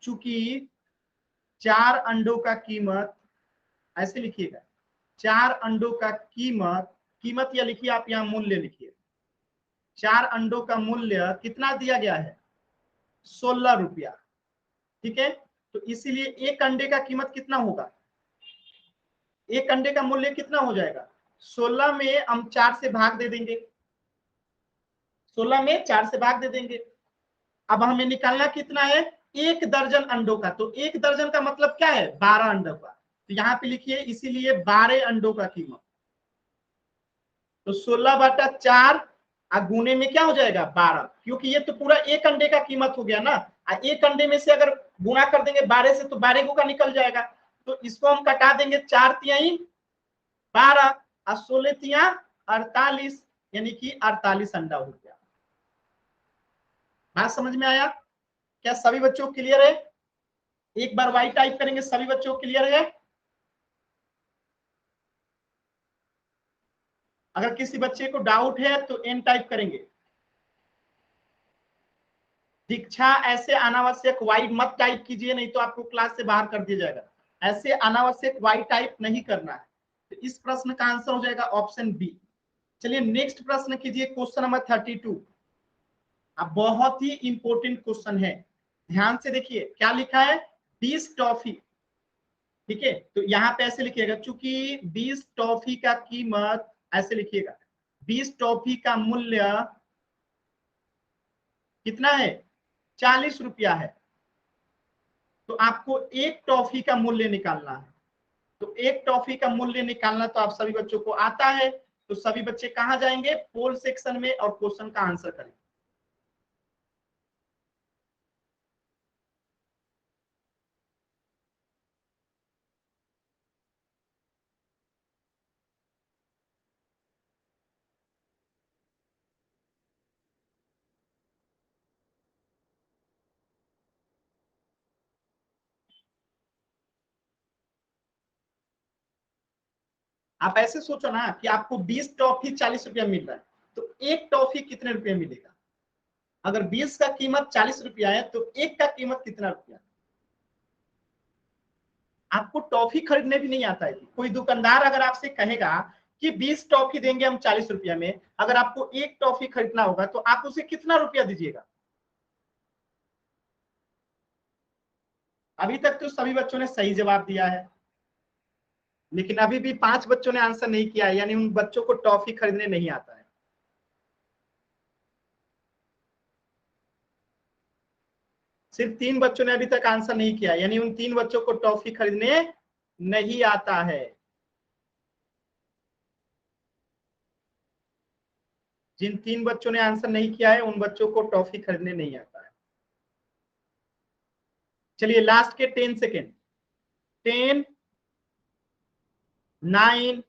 चूंकि 4 अंडों का कीमत, ऐसे लिखिएगा, 4 अंडों का कीमत, कीमत या लिखिए आप यहाँ मूल्य लिखिए, 4 अंडों का मूल्य कितना दिया गया है, 16 रुपया। ठीक है, तो इसीलिए एक अंडे का कीमत कितना होगा, एक अंडे का मूल्य कितना हो जाएगा, 16 में हम 4 से भाग दे देंगे, 16 में 4 से भाग दे देंगे। अब हमें निकालना कितना है, 1 दर्जन अंडों का। तो 1 दर्जन का मतलब क्या है, 12 अंडों का। तो यहाँ पे लिखिए इसीलिए 12 अंडों का कीमत। तो 16/4 गुने में क्या हो जाएगा, 12, क्योंकि ये तो पूरा एक अंडे का कीमत हो गया ना। एक अंडे में से अगर गुणा कर देंगे 12 से तो 12 को का निकल जाएगा। तो इसको हम कटा देंगे, 4 तिहाई 12 और 16 तिया 48, यानी कि 48 अंडा हो गया। बात समझ में आया क्या, सभी बच्चों क्लियर है। एक बार वाई टाइप करेंगे, सभी बच्चों क्लियर है। अगर किसी बच्चे को डाउट है तो एन टाइप करेंगे। दीक्षा ऐसे अनावश्यक वाई मत टाइप कीजिए, नहीं तो आपको क्लास से बाहर कर दिया जाएगा। ऐसे अनावश्यक वाई टाइप नहीं करना है। तो इस प्रश्न का आंसर हो जाएगा ऑप्शन बी। चलिए नेक्स्ट प्रश्न कीजिए, क्वेश्चन नंबर 32। अब बहुत ही इंपॉर्टेंट क्वेश्चन है, ध्यान से देखिए क्या लिखा है, 20 टॉफी। ठीक है, तो यहाँ पे ऐसे लिखिएगा, चूंकि 20 टॉफी का कीमत, ऐसे लिखिएगा 20 टॉफी का मूल्य कितना है, 40 रुपया है। तो आपको एक टॉफी का मूल्य निकालना है। तो एक टॉफी का मूल्य निकालना तो आप सभी बच्चों को आता है। तो सभी बच्चे कहां जाएंगे, पोल सेक्शन में, और क्वेश्चन का आंसर करेंगे। आप ऐसे सोचो ना कि आपको 20 टॉफी 40 रुपया मिल रहा है, तो एक टॉफी कितने रुपये मिलेगा। अगर 20 का कीमत 40 रुपया है तो एक का कीमत कितना रुपया। आपको टॉफी खरीदने भी नहीं आता है। कोई दुकानदार अगर आपसे कहेगा कि 20 टॉफी देंगे हम 40 रुपया में, अगर आपको एक टॉफी खरीदना होगा तो आप उसे कितना रुपया दीजिएगा। अभी तक तो सभी बच्चों ने सही जवाब दिया है, लेकिन अभी भी 5 बच्चों ने आंसर नहीं किया है, यानी उन बच्चों को टॉफी खरीदने नहीं आता है। सिर्फ 3 बच्चों ने अभी तक आंसर नहीं किया, यानी उन 3 बच्चों को टॉफी खरीदने नहीं आता है। जिन 3 बच्चों ने आंसर नहीं किया है उन बच्चों को टॉफी खरीदने नहीं आता है। चलिए लास्ट के 10 सेकेंड। 10, 9,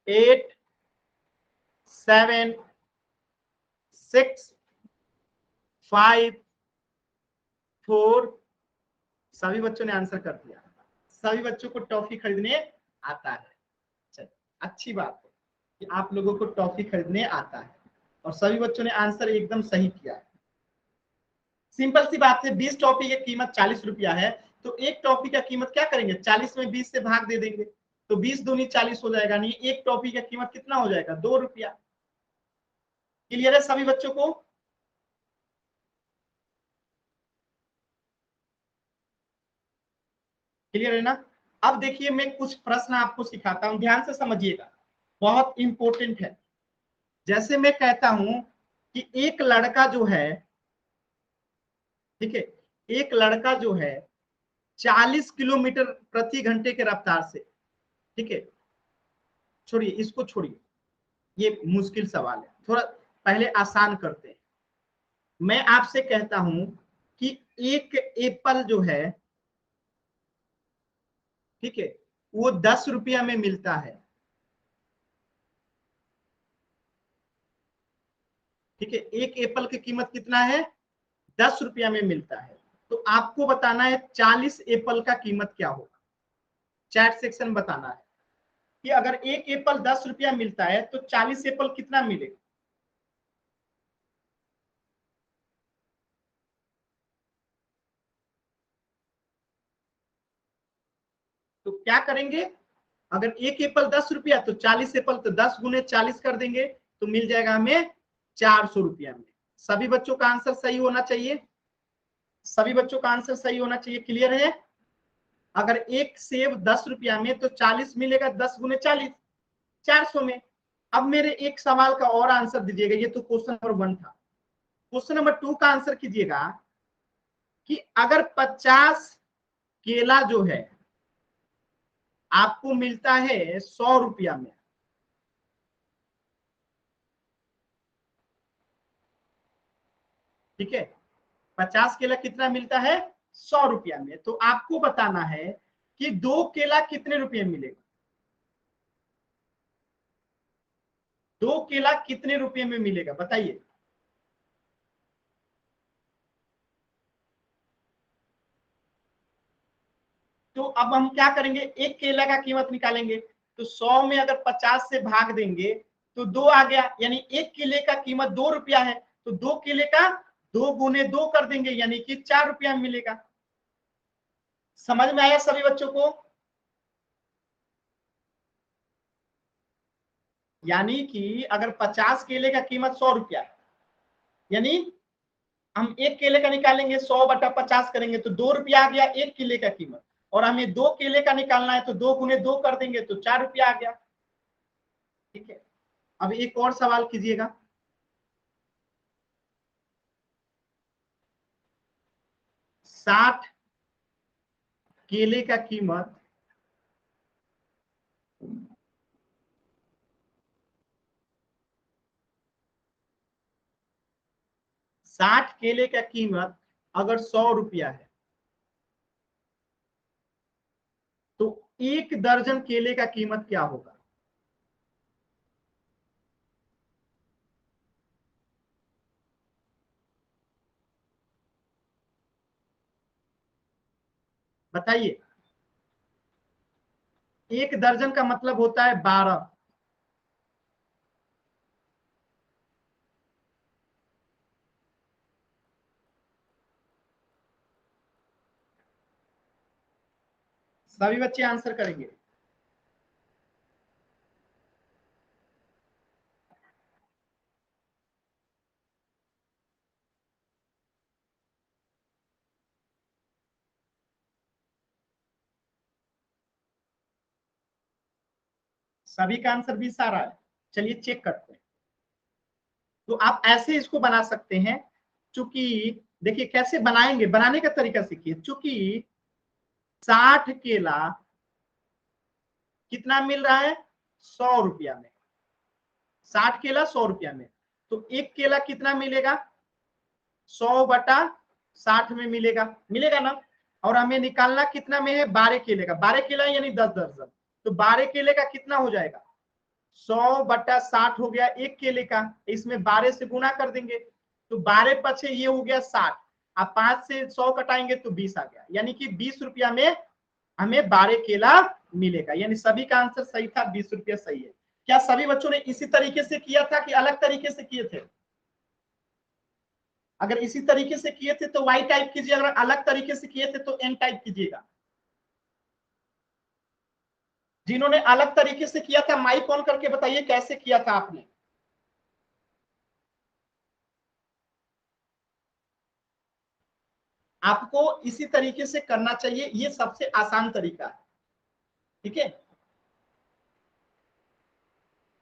8, 7, 6, 5, 4। सभी बच्चों ने आंसर कर दिया, सभी बच्चों को टॉफी खरीदने आता है। चलिए अच्छी बात है कि आप लोगों को टॉफी खरीदने आता है और सभी बच्चों ने आंसर एकदम सही किया है। सिंपल सी बात है, 20 टॉफी की कीमत 40 रुपया है, तो एक टॉफी का कीमत क्या करेंगे, 40 में 20 से भाग दे देंगे, तो 20 दूनी 40 हो जाएगा, नहीं एक टॉफी का कीमत कितना हो जाएगा, 2 रुपया। क्लियर है सभी बच्चों को? क्लियर है ना? अब देखिए मैं कुछ प्रश्न आपको सिखाता हूं, ध्यान से समझिएगा, बहुत इंपॉर्टेंट है। जैसे मैं कहता हूं कि एक लड़का जो है, ठीक है, एक लड़का जो है 40 किलोमीटर प्रति घंटे के रफ्तार से, ठीक है, छोड़िए इसको, छोड़िए ये मुश्किल सवाल है, थोड़ा पहले आसान करते हैं। मैं आपसे कहता हूं कि एक एप्पल जो है, ठीक है, वो 10 रुपया में मिलता है, ठीक है, एक एप्पल की कीमत कितना है, 10 रुपया में मिलता है। तो आपको बताना है 40 एप्पल का कीमत क्या होगा। चैट सेक्शन बताना है कि अगर एक एप्पल 10 रुपया मिलता है तो 40 एप्पल कितना मिलेगा। तो क्या करेंगे, अगर एक एप्पल 10 रुपया तो 40 एप्पल, तो 10 गुने 40 कर देंगे तो मिल जाएगा हमें 400 रुपया में। सभी बच्चों का आंसर सही होना चाहिए, सभी बच्चों का आंसर सही होना चाहिए। क्लियर है? अगर एक सेब 10 रुपया में तो 40 मिलेगा, 10 गुने 40, 400 में। अब मेरे एक सवाल का और आंसर दीजिएगा, ये तो क्वेश्चन नंबर 1 था। क्वेश्चन नंबर 2 का आंसर कीजिएगा कि अगर 50 केला जो है आपको मिलता है 100 रुपया में, ठीक है, 50 केला कितना मिलता है, 100 रुपया में, तो आपको बताना है कि 2 केला कितने रुपये मिलेगा, 2 केला कितने रुपये में मिलेगा बताइए। तो अब हम क्या करेंगे, एक केला का कीमत निकालेंगे, तो 100 में अगर 50 से भाग देंगे तो 2 आ गया, यानी एक केले का कीमत 2 रुपया है, तो 2 केले का 2 गुने 2 कर देंगे, यानी कि 4 रुपया मिलेगा। समझ में आया सभी बच्चों को? यानी कि अगर 50 केले का कीमत 100 रुपया है, यानी हम एक केले का निकालेंगे, 100 बटा 50 करेंगे तो 2 रुपया आ गया एक केले का कीमत, और हमें 2 केले का निकालना है तो 2 गुने 2 कर देंगे तो 4 रुपया आ गया। ठीक है, अब एक और सवाल कीजिएगा। 60 केले का कीमत 60 केले का कीमत अगर 100 रुपया है, तो एक दर्जन केले का कीमत क्या होगा। बताइए, एक दर्जन का मतलब होता है 12। सभी बच्चे आंसर करेंगे। सभी का आंसर 20 आ रहा है, चलिए चेक करते हैं। तो आप ऐसे इसको बना सकते हैं, चूंकि देखिए कैसे बनाएंगे, बनाने का तरीका सीखिए। चूंकि 60 केला कितना मिल रहा है, 100 रुपया में, 60 केला 100 रुपया में, तो एक केला कितना मिलेगा, 100 बटा 60 में मिलेगा, मिलेगा ना। और हमें निकालना कितना में है, 12 केले का, 12 केला यानी 10 दर्जन, तो 12 केले का कितना हो जाएगा, 100 बटा 60 हो गया एक केले का, इसमें 12 से गुना कर देंगे, तो 12 पचे ये हो गया 60, आप 5 से 100 कटाएंगे तो 20 आ गया, यानी कि 20 रुपया में हमें 12 केला मिलेगा। यानी सभी का आंसर सही था, 20 रुपया सही है। क्या सभी बच्चों ने इसी तरीके से किया था कि अलग तरीके से किए थे? अगर इसी तरीके से किए थे तो वाई टाइप कीजिए, अगर अलग तरीके से किए थे तो एन टाइप कीजिएगा। जिन्होंने अलग तरीके से किया था माइक ऑन करके बताइए कैसे किया था आपने। आपको इसी तरीके से करना चाहिए, ये सबसे आसान तरीका है। ठीक है,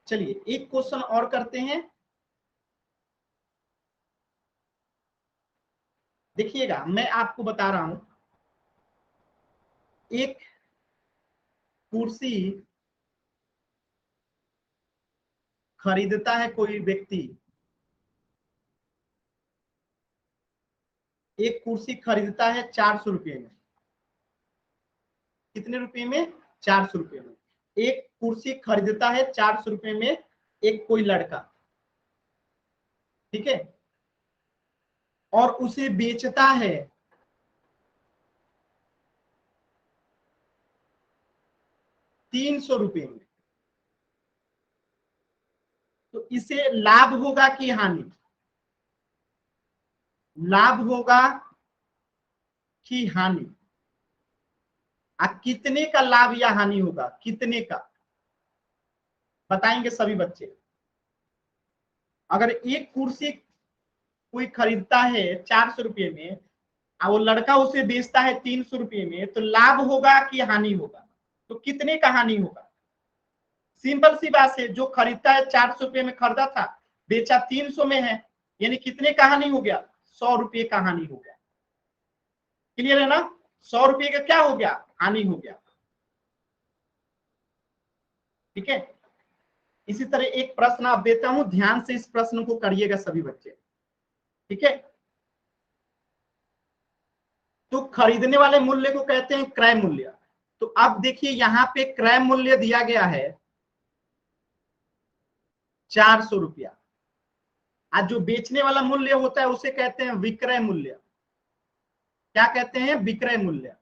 चलिए एक क्वेश्चन और करते हैं। देखिएगा, मैं आपको बता रहा हूं, एक कुर्सी खरीदता है कोई व्यक्ति, एक कुर्सी खरीदता है 400 रुपये में। कितने रुपए में? 400 रुपये में। एक कुर्सी खरीदता है 400 रुपये में एक कोई लड़का, ठीक है, और उसे बेचता है 300 रुपये में। तो इसे लाभ होगा कि हानि? लाभ होगा कि हानि? कितने का लाभ या हानि होगा, कितने का बताएंगे सभी बच्चे। अगर एक कुर्सी कोई खरीदता है 400 रुपये में और वो लड़का उसे बेचता है 300 रुपये में, तो लाभ होगा कि हानि होगा? तो कितने का हानि होगा? सिंपल सी बात है, जो खरीदता है 400 रुपये में खरीदा था, बेचा 300 में है, यानी कितने का हानि हो गया? 100 रुपये का हानि हो गया। क्लियर है ना? 100 रुपये का क्या हो गया? हानि हो गया। ठीक है, इसी तरह एक प्रश्न आप देता हूं, ध्यान से इस प्रश्न को करिएगा सभी बच्चे। ठीक है, तो खरीदने वाले मूल्य को कहते हैं क्रय मूल्य। तो अब देखिए यहां पे क्रय मूल्य दिया गया है 400 रुपया, आज जो बेचने वाला मूल्य होता है उसे कहते हैं विक्रय मूल्य। क्या कहते हैं? विक्रय मूल्य।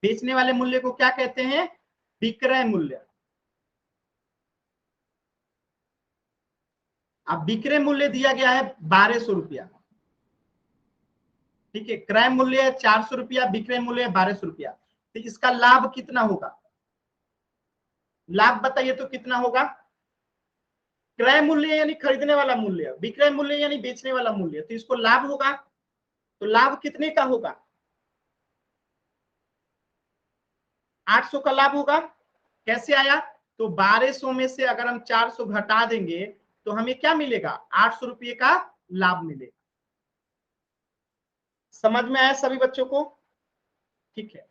बेचने वाले मूल्य को क्या कहते हैं? विक्रय मूल्य। अब विक्रय मूल्य दिया गया है 1200 रुपया। ठीक है, क्रय मूल्य है 400 रुपया, विक्रय मूल्य है 1200 रुपया। तो इसका लाभ कितना होगा? लाभ बताइए तो कितना होगा? क्रय मूल्य यानी खरीदने वाला मूल्य, विक्रय मूल्य यानी बेचने वाला मूल्य, तो इसको लाभ होगा। तो लाभ कितने का होगा? 800 का लाभ होगा। कैसे आया? तो 1200 में से अगर हम 400 घटा देंगे तो हमें क्या मिलेगा? 800 रुपये का लाभ मिलेगा। समझ में आया सभी बच्चों को? ठीक है,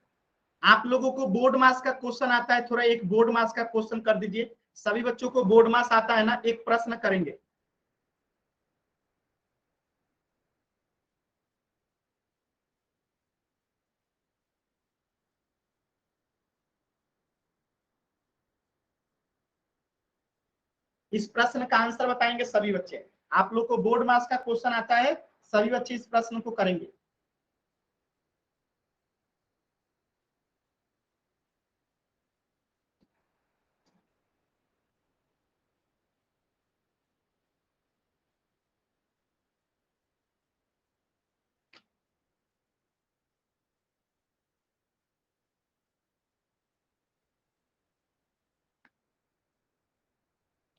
आप लोगों को बोर्ड मास का क्वेश्चन आता है, थोड़ा एक बोर्ड मास का क्वेश्चन कर दीजिए। सभी बच्चों को बोर्ड मास आता है ना? एक प्रश्न करेंगे। इस प्रश्न का आंसर बताएंगे सभी बच्चे। आप लोग को बोर्ड मास का क्वेश्चन आता है, सभी बच्चे इस प्रश्न को करेंगे।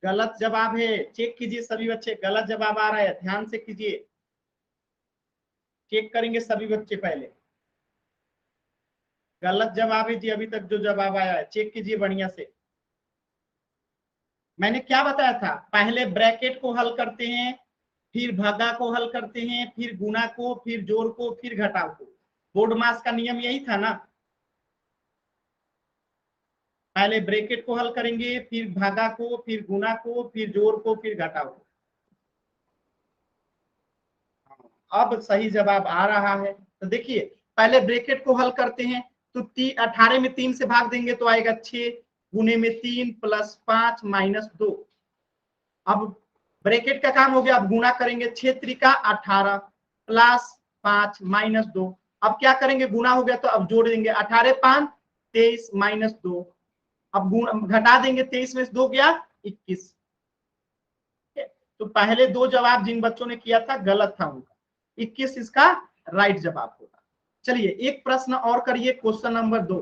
गलत जवाब है, चेक कीजिए सभी बच्चे, गलत जवाब आ रहा है, ध्यान से कीजिए। चेक करेंगे सभी बच्चे पहले। गलत जवाब है जी, अभी तक जो जवाब आया है चेक कीजिए बढ़िया से। मैंने क्या बताया था? पहले ब्रैकेट को हल करते हैं, फिर भागा को हल करते हैं, फिर गुना को, फिर जोड़ को, फिर घटाव को। बोर्ड मास का नियम यही था ना? पहले ब्रैकेट को हल करेंगे, फिर भागा को, फिर गुना को, फिर जोड़ को, फिर घटाव को। अब सही जवाब आ रहा है। तो देखिए, पहले ब्रैकेट को हल करते हैं, तो 18 में 3 से भाग देंगे तो आएगा 6, गुने में 3 प्लस 5 माइनस 2। अब ब्रैकेट का काम हो गया, अब गुणा करेंगे, 6 त्रिका 18 प्लस 5 माइनस 2। अब क्या करेंगे, गुना हो गया तो अब जोड़ देंगे, 18 5 23 माइनस 2। अब घटा देंगे, 23 में से 2 गया 21। तो पहले दो जवाब जिन बच्चों ने किया था गलत था उनका, 21 इसका राइट जवाब होगा। चलिए एक प्रश्न और करिए, क्वेश्चन नंबर 2।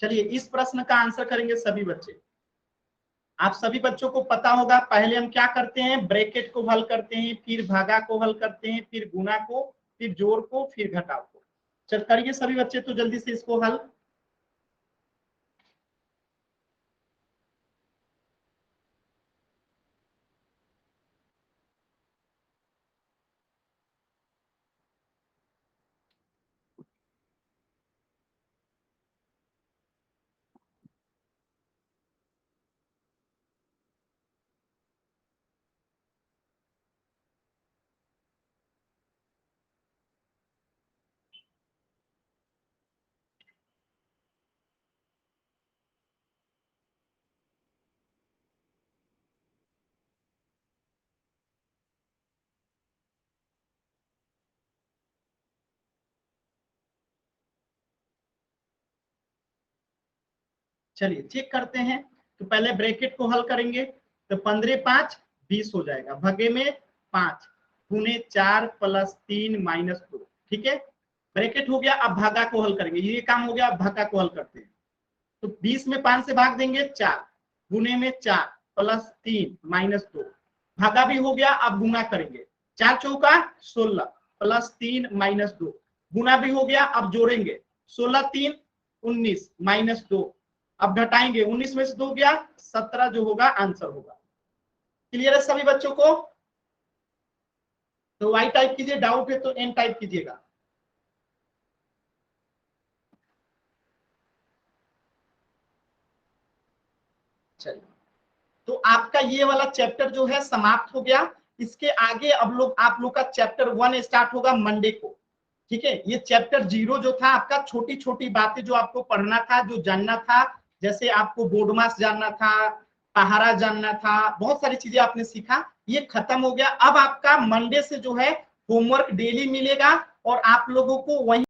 चलिए इस प्रश्न का आंसर करेंगे सभी बच्चे। आप सभी बच्चों को पता होगा पहले हम क्या करते हैं, ब्रैकेट को हल करते हैं, फिर भागा को हल करते हैं, फिर गुना को, फिर जोड़ को, फिर घटाव को। चल करिए सभी बच्चे तो जल्दी से इसको हल। चलिए चेक करते हैं। तो पहले ब्रैकेट को हल करेंगे, तो 15 5 20 हो जाएगा, भगे में 5 गुने 4 प्लस 3 माइनस 2। ठीक है, ब्रैकेट हो गया। अब भागा को हल करेंगे, ये काम हो गया। अब भागा को हल करते हैं, तो 20 में 5 से भाग देंगे, 4 गुने में 4 प्लस 3 माइनस 2। भागा भी हो गया। अब गुना करेंगे, 4 चौका 16 प्लस 3 माइनस 2। गुना भी हो गया। अब जोड़ेंगे, 16 3 19 माइनस 2। अब घटाएंगे, 19 में से 2 गया 17 जो होगा आंसर होगा। क्लियर है सभी बच्चों को? तो वाई टाइप कीजिए, डाउट है तो एन टाइप कीजिएगा। चलिए तो आपका ये वाला चैप्टर जो है समाप्त हो गया। इसके आगे अब लोग आप लोग का चैप्टर 1 स्टार्ट होगा मंडे को। ठीक है, ये चैप्टर 0 जो था आपका, छोटी छोटी बातें जो आपको पढ़ना था, जो जानना था, जैसे आपको बोर्ड मास जानना था, पहाड़ा जानना था, बहुत सारी चीजें आपने सीखा, ये खत्म हो गया। अब आपका मंडे से जो है होमवर्क डेली मिलेगा और आप लोगों को वही